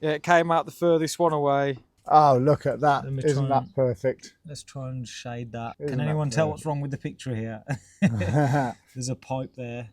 Yeah, it came out the furthest one away. Oh, look at that. Isn't that perfect? Let's try and shade that. Isn't Can anyone tell what's wrong with the picture here? There's a pipe there.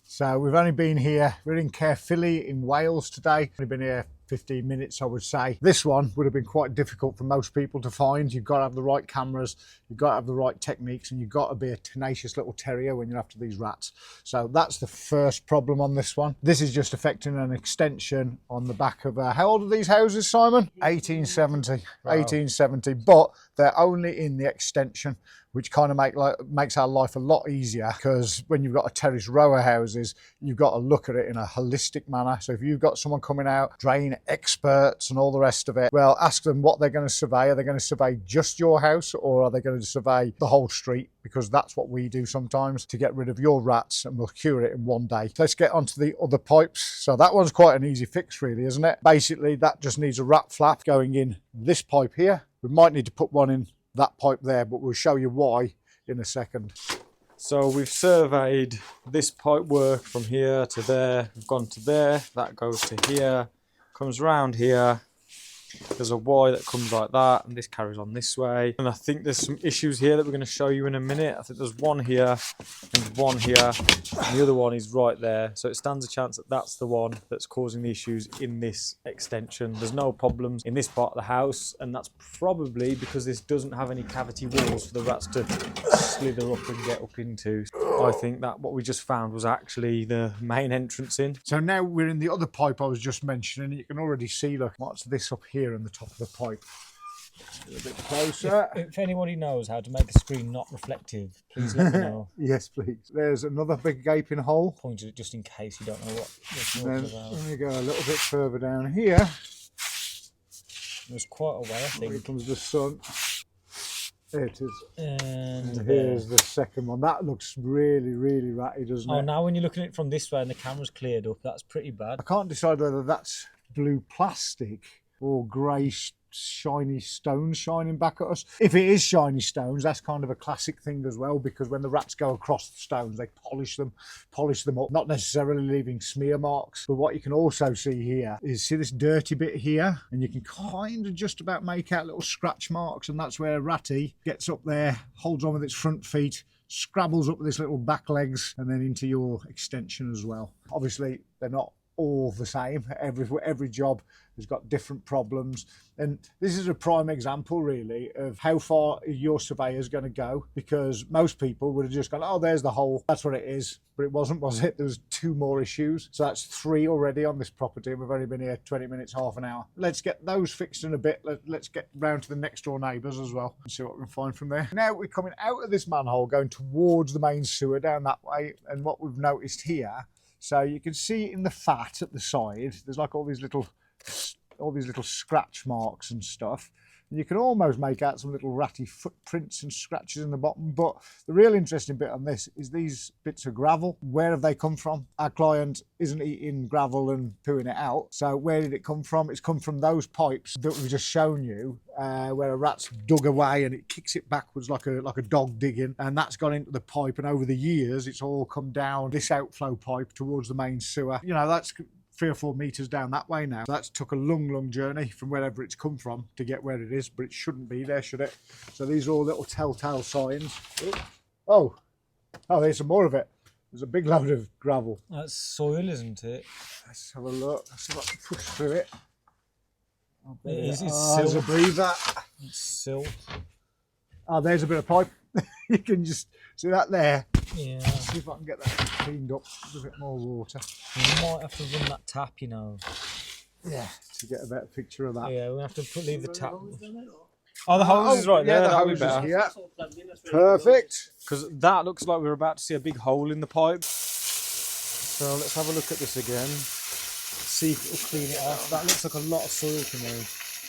So we've only been here, we're in Caerphilly in Wales today. We've been here 15 minutes, I would say. This one would have been quite difficult for most people to find. You've got to have the right cameras, you've got to have the right techniques, and you've got to be a tenacious little terrier when you're after these rats. So that's the first problem on this one. This is just affecting an extension on the back of how old are these houses, Simon? 1870. Wow. 1870, but they're only in the extension, which kind of makes our life a lot easier, because when you've got a terrace row of houses, you've got to look at it in a holistic manner. So if you've got someone coming out, drain experts and all the rest of it, well, ask them what they're going to survey. Are they going to survey just your house, or are they going to survey the whole street? Because that's what we do sometimes to get rid of your rats, and we'll cure it in one day. Let's get onto the other pipes. So that one's quite an easy fix really, isn't it? Basically, that just needs a rat flap going in this pipe here. We might need to put one in that pipe there, but we'll show you why in a second. So we've surveyed this pipe work from here to there. We've gone to there, that goes to here, comes round here. There's a Y that comes like that, and this carries on this way. And I think there's some issues here that we're going to show you in a minute. I think there's one here and one here, and the other one is right there. So it stands a chance that that's the one that's causing the issues in this extension. There's no problems in this part of the house, and that's probably because this doesn't have any cavity walls for the rats to slither up and get up into. I think that what we just found was actually the main entrance in. So now we're in the other pipe I was just mentioning. You can already see, look, what's this up here in the top of the pipe. A bit closer. If anybody knows how to make a screen not reflective, please let me know. Yes, please. There's another big gaping hole. Point it just in case you don't know what you're talking about. Let me go a little bit further down here. There's quite a way, I think. Here comes the sun. There it is. And here's the second one. That looks really, really ratty, doesn't it? Oh, now when you're looking at it from this way and the camera's cleared up, that's pretty bad. I can't decide whether that's blue plastic or grey shiny stones shining back at us. If it is shiny stones, that's kind of a classic thing as well, because when the rats go across the stones, they polish them up, not necessarily leaving smear marks. But what you can also see here is, see this dirty bit here, and you can kind of just about make out little scratch marks, and that's where Ratty gets up there, holds on with its front feet, scrabbles up with its little back legs, and then into your extension as well. Obviously, they're not all the same. Every job has got different problems, and this is a prime example really of how far your surveyor's going to go, because most people would have just gone, oh, there's the hole, that's what it is. But it wasn't, was it? There was 2 more issues, so that's 3 already on this property, and we've only been here 20 minutes, half an hour. Let's get those fixed in a bit. Let's get round to the next door neighbours as well and see what we can find from there. Now we're coming out of this manhole going towards the main sewer down that way, and what we've noticed here, so you can see in the fat at the side, there's like all these little scratch marks and stuff. And you can almost make out some little ratty footprints and scratches in the bottom. But the real interesting bit on this is these bits of gravel. Where have they come from? Our client isn't eating gravel and pooing it out. So where did it come from? It's come from those pipes that we've just shown you, where a rat's dug away and it kicks it backwards like a dog digging. And that's gone into the pipe. And over the years, it's all come down this outflow pipe towards the main sewer. You know, that's 3 or 4 meters down that way now. So that's took a long journey from wherever it's come from to get where it is, but it shouldn't be there, should it? So these are all little telltale signs. Oh, there's some more of it. There's a big load of gravel. That's soil, isn't it? Let's have a look. Let's see if I can push through it. It's silt. There's a breather. It's silt. Oh, there's a bit of pipe. You can just see that there. Yeah. Let's see if I can get that cleaned up with a bit more water. You might have to run that tap, you know. Yeah, to get a better picture of that. Yeah, we'll have to leave the tap. Oh, the hose is right there. Yeah, the hose is here. Perfect. Because that looks like we're about to see a big hole in the pipe. So let's have a look at this again. See if it'll clean it off. That looks like a lot of soil to me.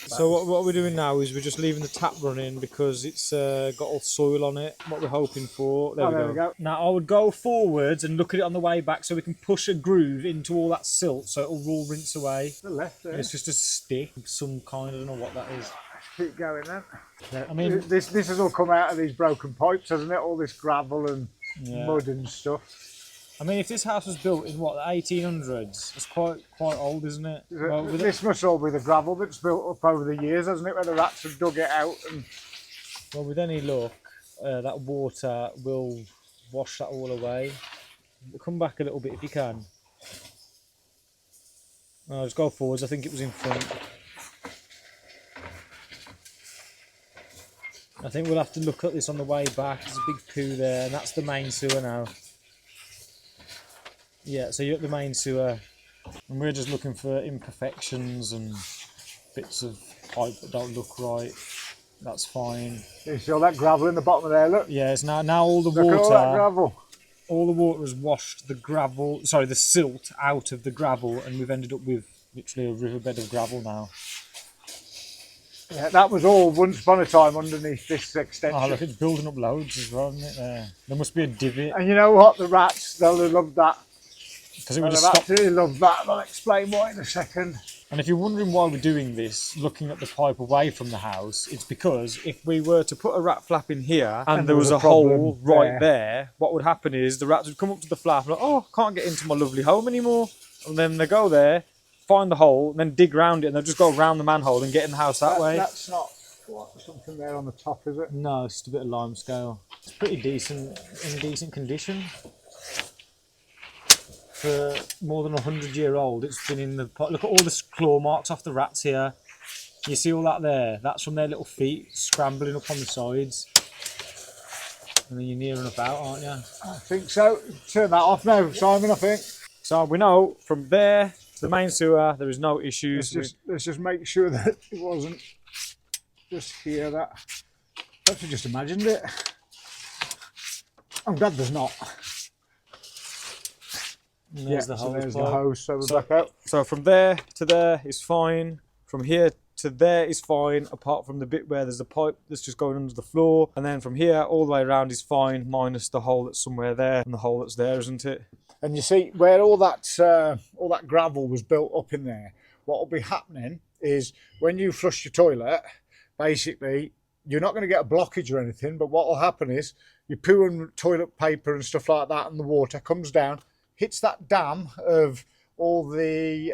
So what we're doing now is we're just leaving the tap running because it's got all soil on it. What we're hoping for. There we go. Now I would go forwards and look at it on the way back so we can push a groove into all that silt so it'll all rinse away. The left there. It's just a stick of some kind. I don't know what that is. Keep going then. Yeah, I mean, this has all come out of these broken pipes, hasn't it? All this gravel and mud and stuff. I mean, if this house was built in what, the 1800s, it's quite old, isn't it? Well, This must all be the gravel that's built up over the years, hasn't it? Where the rats have dug it out. And well, with any luck, that water will wash that all away. Come back a little bit if you can. No, just go forwards. I think it was in front. I think we'll have to look at this on the way back. There's a big poo there, and that's the main sewer now. Yeah, so you're at the main sewer, and we're just looking for imperfections and bits of pipe that don't look right. That's fine. You see all that gravel in the bottom of there, look? Yeah, it's now all the Look water. at all that gravel. All the water has washed the gravel, sorry, the silt out of the gravel, and we've ended up with literally a riverbed of gravel now. Yeah, that was all once upon a time underneath this extension. Oh, look, it's building up loads as well, isn't it? There must be a divot. And you know what? The rats, they'll love that. Because it would They'll have stopped. absolutely love that. I'll explain why in a second. And if you're wondering why we're doing this, looking at the pipe away from the house, it's because if we were to put a rat flap in here and there was a hole right there, what would happen is the rats would come up to the flap and like, oh, can't get into my lovely home anymore. And then they go there, find the hole, and then dig round it, and they'll just go around the manhole and get in the house that way. That's not something there on the top, is it? No, it's just a bit of limescale. It's pretty decent, in decent condition. For more than 100-year-old, it's been in the pot. Look at all the claw marks off the rats here. You see all that there? That's from their little feet scrambling up on the sides. And then you're near enough out, aren't you? I think so. Turn that off now, Simon, I think. So we know from there to the main sewer, there is no issues. Let's just make sure that it wasn't just here that. Perhaps we just imagined it. I'm glad there's not. And there's the hose. There's the hose, so we're back out. So from there to there is fine. From here to there is fine, apart from the bit where there's a pipe that's just going under the floor. And then from here all the way around is fine, minus the hole that's somewhere there and the hole that's there, isn't it? And you see where all that gravel was built up in there, what will be happening is when you flush your toilet, basically you're not going to get a blockage or anything, but what will happen is your poo and toilet paper and stuff like that and the water comes down, hits that dam of all the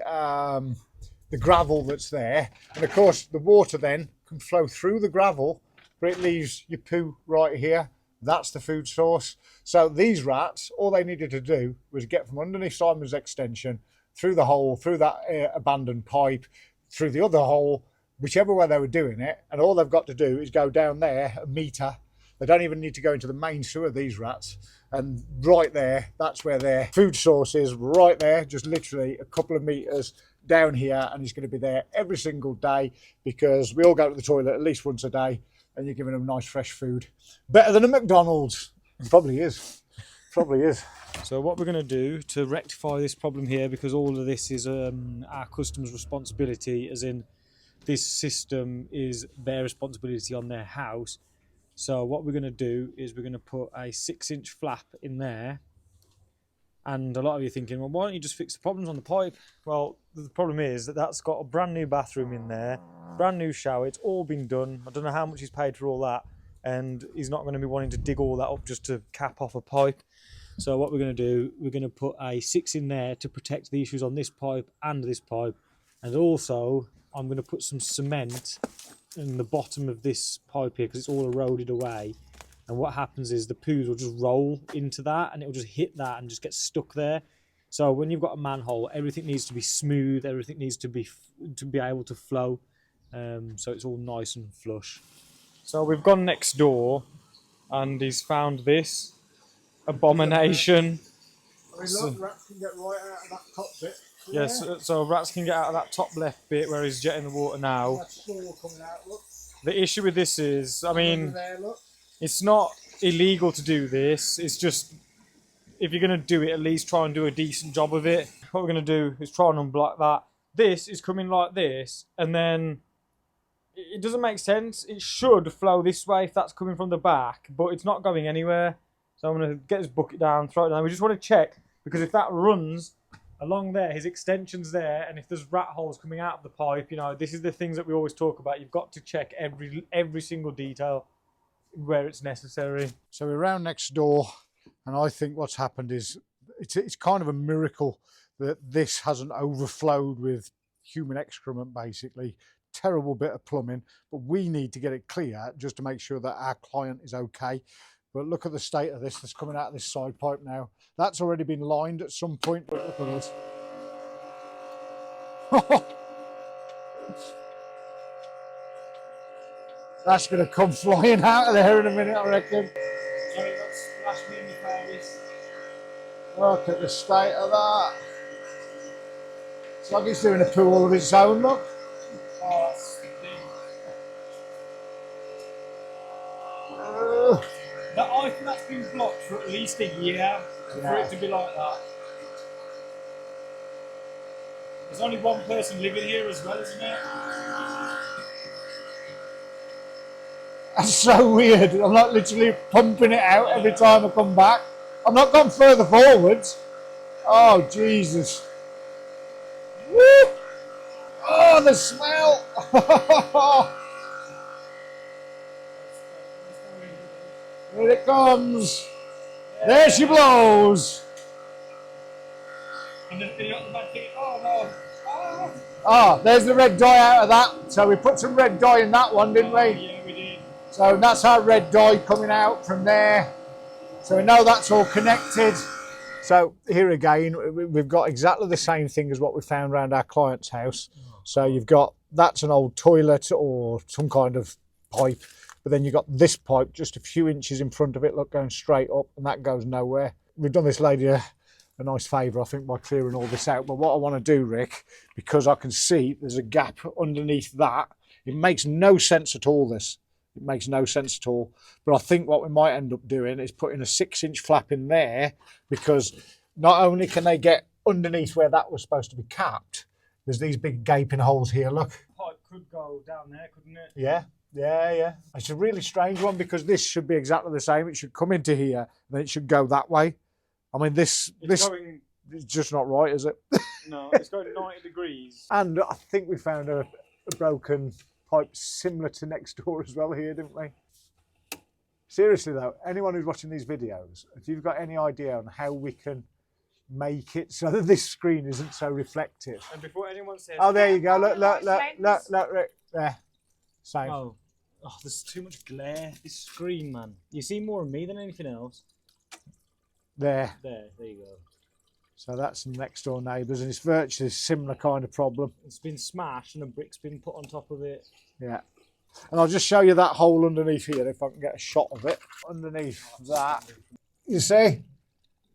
gravel that's there, and of course the water then can flow through the gravel, but it leaves your poo right here. That's the food source. So these rats, all they needed to do was get from underneath Simon's extension, through the hole, through that abandoned pipe, through the other hole, whichever way they were doing it, and all they've got to do is go down there a metre. They don't even need to go into the main sewer, these rats. And right there, that's where their food source is, right there, just literally a couple of metres down here, and he's going to be there every single day because we all go to the toilet at least once a day and you're giving them nice fresh food. Better than a McDonald's. Probably is. Probably is. So what we're going to do to rectify this problem here, because all of this is our customer's responsibility, as in this system is their responsibility on their house. So what we're going to do is we're going to put a 6-inch flap in there. And a lot of you are thinking, well, why don't you just fix the problems on the pipe? Well, the problem is that that's got a brand new bathroom in there, brand new shower, it's all been done. I don't know how much he's paid for all that. And he's not going to be wanting to dig all that up just to cap off a pipe. So what we're going to do, we're going to put a 6 in there to protect the issues on this pipe and this pipe. And also, I'm going to put some cement in the bottom of this pipe here because it's all eroded away. And what happens is the poos will just roll into that and it will just hit that and just get stuck there. So when you've got a manhole, everything needs to be smooth, everything needs to be able to flow. So it's all nice and flush. So we've gone next door and he's found this abomination. I mean, look, rats can get right out of that top bit. Yes, so rats can get out of that top left bit where he's jetting the water now. That's all coming out, look. The issue with this is, I mean, there, look. It's not illegal to do this. It's just, if you're going to do it, at least try and do a decent job of it. What we're going to do is try and unblock that. This is coming like this, and then it doesn't make sense. It should flow this way if that's coming from the back, but it's not going anywhere. So I'm going to get this bucket down, throw it down. We just want to check, because if that runs along there, his extension's there, and if there's rat holes coming out of the pipe, you know, this is the things that we always talk about. You've got to check every single detail where it's necessary. So we're round next door, and I think what's happened is it's kind of a miracle that this hasn't overflowed with human excrement, basically. Terrible bit of plumbing, but we need to get it clear just to make sure that our client is okay. But look at the state of this that's coming out of this side pipe now. That's already been lined at some point, but look at this. That's going to come flying out of there in a minute, I reckon. Look at the state of that. It's like it's doing a pool of its own, look. Oh, that's I think that's been blocked for at least a year for it to be like that. There's only one person living here as well, isn't it? That's so weird. I'm not literally pumping it out every time I come back. I'm not gone further forwards. Oh, Jesus. Woo! Oh, the smell. Here it comes. There she blows. And then the back thing, oh no. Oh. Ah, there's the red dye out of that. So we put some red dye in that one, didn't we? Yeah, we did. So that's our red dye coming out from there. So we know that's all connected. So here again, we've got exactly the same thing as what we found around our client's house. So you've got, that's an old toilet or some kind of pipe. But then you've got this pipe just a few inches in front of it, look, going straight up, and that goes nowhere. We've done this lady a nice favour, I think, by clearing all this out. But what I want to do, Rick, because I can see there's a gap underneath that, it makes no sense at all, this. It makes no sense at all. But I think what we might end up doing is putting a 6-inch flap in there, because not only can they get underneath where that was supposed to be capped, there's these big gaping holes here, look. Pipe could go down there, couldn't it? Yeah. Yeah. It's a really strange one, because this should be exactly the same. It should come into here, and then it should go that way. I mean, this it's just not right, is it? No, it's going 90 degrees. And I think we found a broken pipe similar to next door as well here, didn't we? Seriously though, anyone who's watching these videos, if you've got any idea on how we can make it so that this screen isn't so reflective. And before anyone says, oh, there you go. Look, Rick. There. Same. Oh, there's too much glare. This screen, man. You see more of me than anything else. There you go. So that's next door neighbours, and it's virtually a similar kind of problem. It's been smashed and a brick's been put on top of it. Yeah. And I'll just show you that hole underneath here if I can get a shot of it. Underneath that. You see?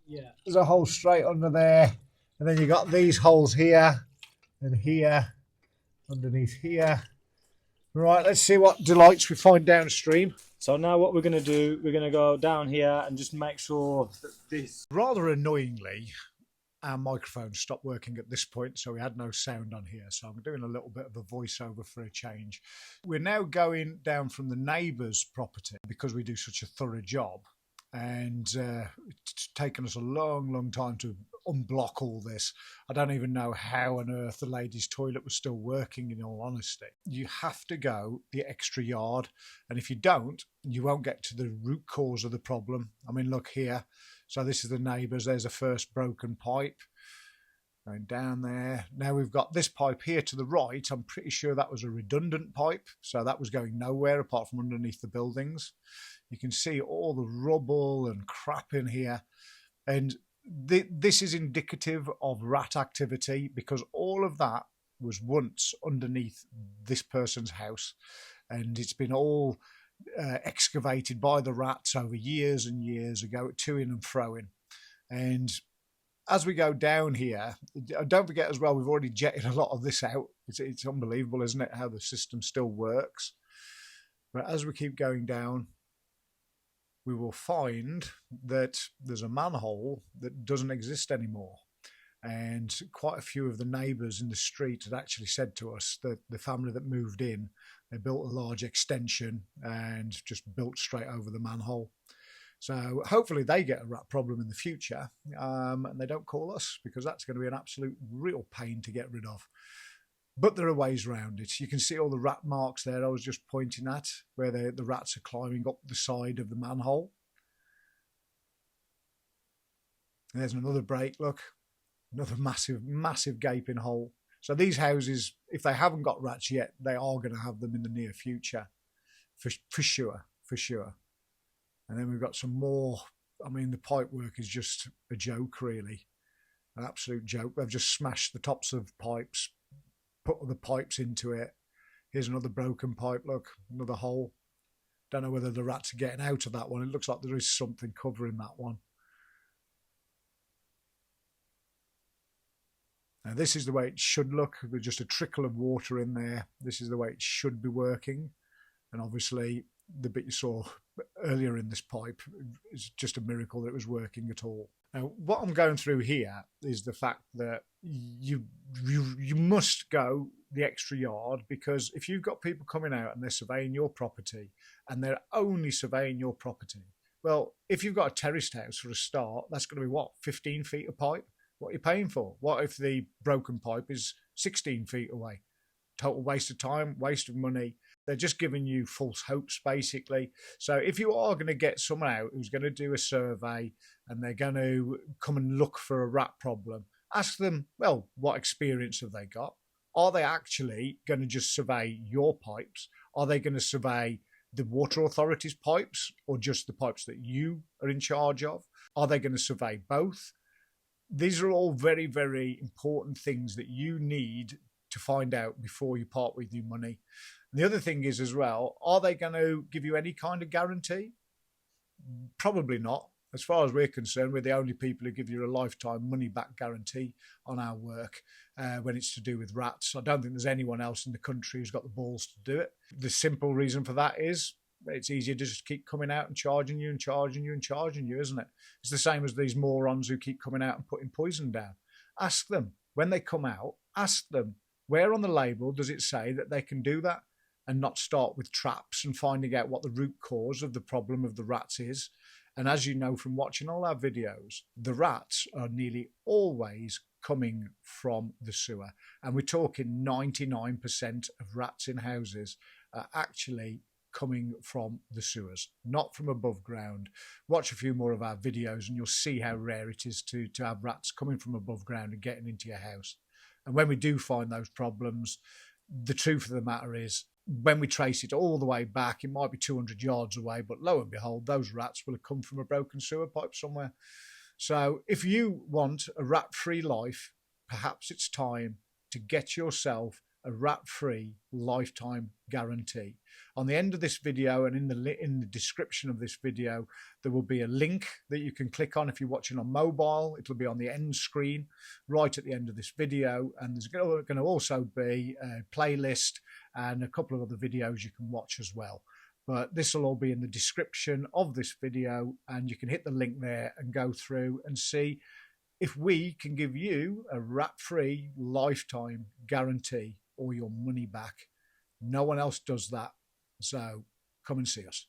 Yeah. There's a hole straight under there. And then you got these holes here and here, underneath here. Right, let's see what delights we find downstream. So now what we're going to do, we're going to go down here and just make sure that this... Rather annoyingly, our microphone stopped working at this point, so we had no sound on here. So I'm doing a little bit of a voiceover for a change. We're now going down from the neighbour's property because we do such a thorough job. And it's taken us a long time to unblock all this. I don't even know how on earth the ladies' toilet was still working, in all honesty. You have to go the extra yard, and if you don't, you won't get to the root cause of the problem. I mean, look here. So this is the neighbours. There's a first broken pipe going down there. Now we've got this pipe here to the right. I'm pretty sure that was a redundant pipe, so that was going nowhere apart from underneath the buildings. You can see all the rubble and crap in here. And this is indicative of rat activity, because all of that was once underneath this person's house. And it's been all excavated by the rats over years and years ago, to-ing and fro-ing. And as we go down here, don't forget as well, we've already jetted a lot of this out. It's unbelievable, isn't it, how the system still works. But as we keep going down, we will find that there's a manhole that doesn't exist anymore. And quite a few of the neighbours in the street had actually said to us that the family that moved in, they built a large extension and just built straight over the manhole. So hopefully they get a rat problem in the future, and they don't call us, because that's going to be an absolute real pain to get rid of. But there are ways around it. You can see all the rat marks there I was just pointing at, where the rats are climbing up the side of the manhole. There's another break, look. Another massive, massive gaping hole. So these houses, if they haven't got rats yet, they are going to have them in the near future. For sure, for sure. And then we've got some more. I mean, the pipework is just a joke, really. An absolute joke. They've just smashed the tops of pipes, put other pipes into it. Here's another broken pipe, look, another hole. Don't know whether the rats are getting out of that one. It looks like there is something covering that one. Now this is the way it should look, with just a trickle of water in there. This is the way it should be working. And obviously the bit you saw earlier in this pipe is just a miracle that it was working at all. Now what I'm going through here is the fact that you must go the extra yard, because if you've got people coming out and they're surveying your property and they're only surveying your property, well, if you've got a terraced house for a start, that's going to be what, 15 feet of pipe? What are you paying for? What if the broken pipe is 16 feet away? Total waste of time, waste of money. They're just giving you false hopes, basically. So if you are going to get someone out who's going to do a survey and they're going to come and look for a rat problem, ask them, well, what experience have they got? Are they actually going to just survey your pipes? Are they going to survey the water authority's pipes, or just the pipes that you are in charge of? Are they going to survey both? These are all very, very important things that you need to find out before you part with your money. And the other thing is as well, are they going to give you any kind of guarantee? Probably not. As far as we're concerned, we're the only people who give you a lifetime money-back guarantee on our work when it's to do with rats. I don't think there's anyone else in the country who's got the balls to do it. The simple reason for that is it's easier to just keep coming out and charging you and charging you and charging you, isn't it? It's the same as these morons who keep coming out and putting poison down. Ask them, when they come out, ask them, where on the label does it say that they can do that, and not start with traps and finding out what the root cause of the problem of the rats is. And as you know from watching all our videos, the rats are nearly always coming from the sewer. And we're talking 99% of rats in houses are actually coming from the sewers, not from above ground. Watch a few more of our videos and you'll see how rare it is to have rats coming from above ground and getting into your house. And when we do find those problems, the truth of the matter is, when we trace it all the way back, it might be 200 yards away, but lo and behold, those rats will have come from a broken sewer pipe somewhere. So if you want a rat-free life, perhaps it's time to get yourself a rat-free lifetime guarantee. On the end of this video and in the description of this video, there will be a link that you can click on if you're watching on mobile. It'll be on the end screen right at the end of this video, and there's going to also be a playlist and a couple of other videos you can watch as well. But this will all be in the description of this video, and you can hit the link there and go through and see if we can give you a rat-free lifetime guarantee or your money back. No one else does that, so come and see us.